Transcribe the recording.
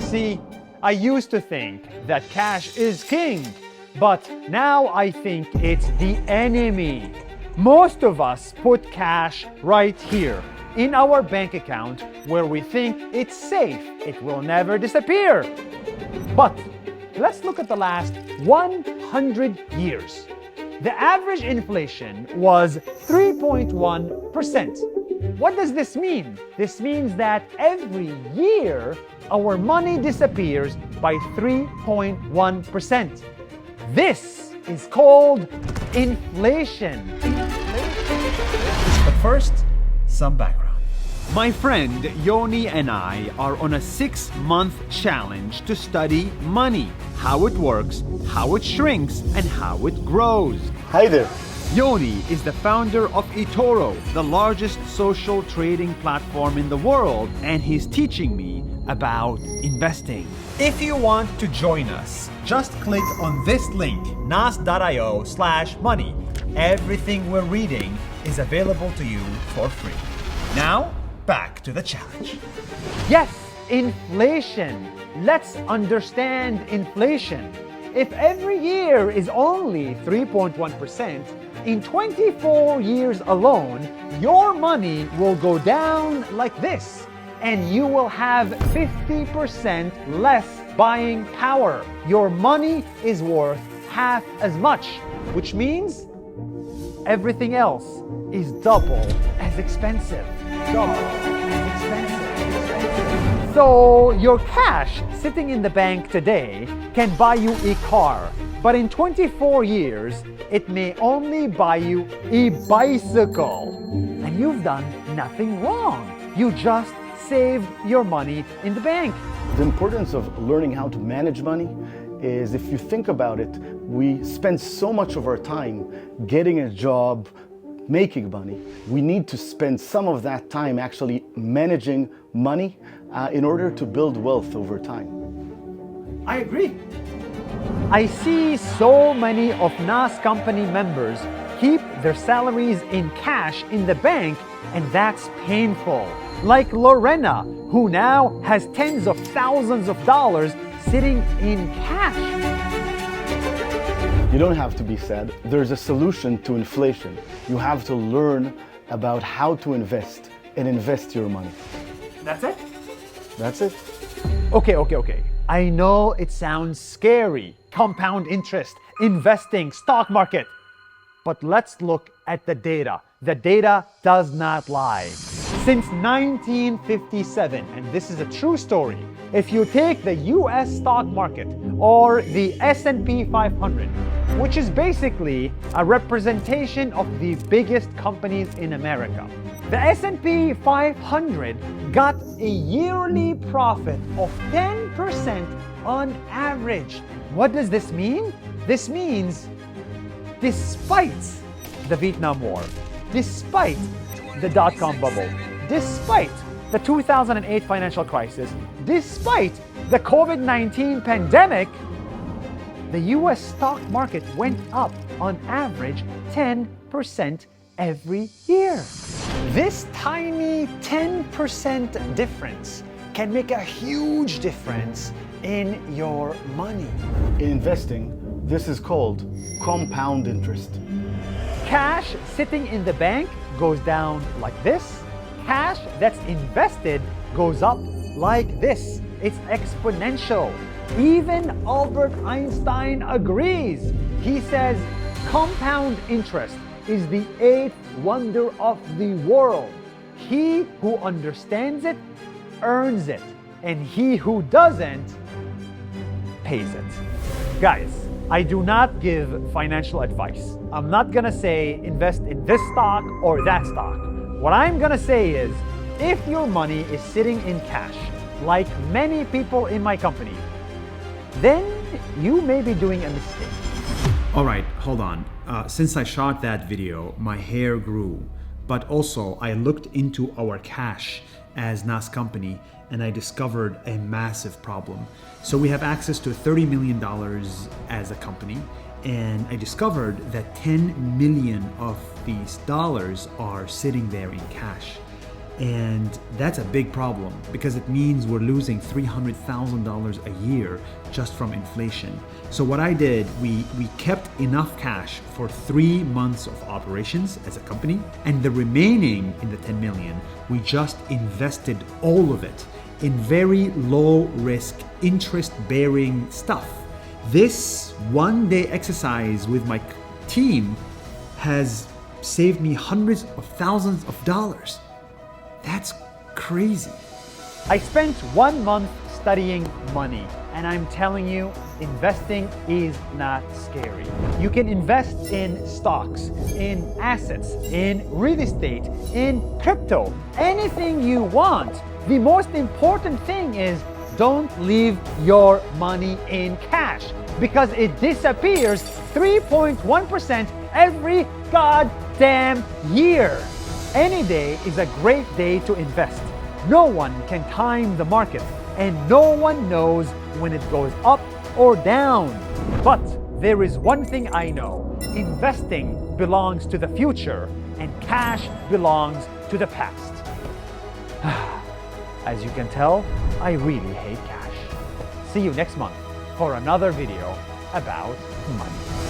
See, I used to think that cash is king, but now I think it's the enemy. Most of us put cash right here in our bank account where we think it's safe, it will never disappear. But let's look at the last 100 years. The average inflation was 3.1%. What does this mean? This means that every year our money disappears by 3.1%. This is called inflation. But first, some background. My friend Yoni and I are on a 6-month challenge to study money, how it works, how it shrinks, and how it grows. Hi there. Yoni is the founder of eToro, the largest social trading platform in the world, and he's teaching me about investing. If you want to join us, just click on this link, nas.io/money. Everything we're reading is available to you for free. Now, back to the challenge. Yes, inflation. Let's understand inflation. If every year is only 3.1%, in 24 years alone, your money will go down like this, and you will have 50% less buying power. Your money is worth half as much, which means everything else is double as expensive. Double as expensive. So your cash sitting in the bank today can buy you a car, but in 24 years, it may only buy you a bicycle. And you've done nothing wrong. You just saved your money in the bank. The importance of learning how to manage money is, if you think about it, we spend so much of our time getting a job, making money. We need to spend some of that time actually managing money in order to build wealth over time. I agree. I see so many of NAS company members keep their salaries in cash in the bank, and that's painful. Like Lorena, who now has tens of thousands of dollars sitting in cash. You don't have to be sad. There's a solution to inflation. You have to learn about how to invest and invest your money. That's it? That's it. Okay. I know it sounds scary. Compound interest, investing, stock market. But let's look at the data. The data does not lie. Since 1957, and this is a true story, if you take the US stock market or the S&P 500, which is basically a representation of the biggest companies in America, the S&P 500 got a yearly profit of 10% on average. What does this mean? This means despite the Vietnam War, despite the dot-com bubble, despite the 2008 financial crisis, despite the COVID-19 pandemic, the US stock market went up on average 10% every year. This tiny 10% difference can make a huge difference in your money. In investing, this is called compound interest. Cash sitting in the bank goes down like this. Cash that's invested goes up like this. It's exponential. Even Albert Einstein agrees. He says compound interest is the 8th wonder of the world. He who understands it earns it, and he who doesn't pays it. Guys, I do not give financial advice. I'm not gonna say invest in this stock or that stock. What I'm gonna say is, if your money is sitting in cash, like many people in my company, then you may be doing a mistake. All right, hold on. Since I shot that video, my hair grew, but also I looked into our cash as NAS company, and I discovered a massive problem. So we have access to $30 million as a company, and I discovered that 10 million of these dollars are sitting there in cash. And that's a big problem because it means we're losing $300,000 a year just from inflation. So what I did, we kept enough cash for 3 months of operations as a company, and the remaining in the 10 million, we just invested all of it in very low risk, interest bearing stuff. This one day exercise with my team has saved me hundreds of thousands of dollars. That's crazy. I spent 1 month studying money, and I'm telling you, investing is not scary. You can invest in stocks, in assets, in real estate, in crypto, anything you want. The most important thing is don't leave your money in cash because it disappears 3.1% every goddamn year. Any day is a great day to invest. No one can time the market, and no one knows when it goes up or down. But there is one thing I know. Investing belongs to the future, and cash belongs to the past. As you can tell, I really hate cash. See you next month for another video about money.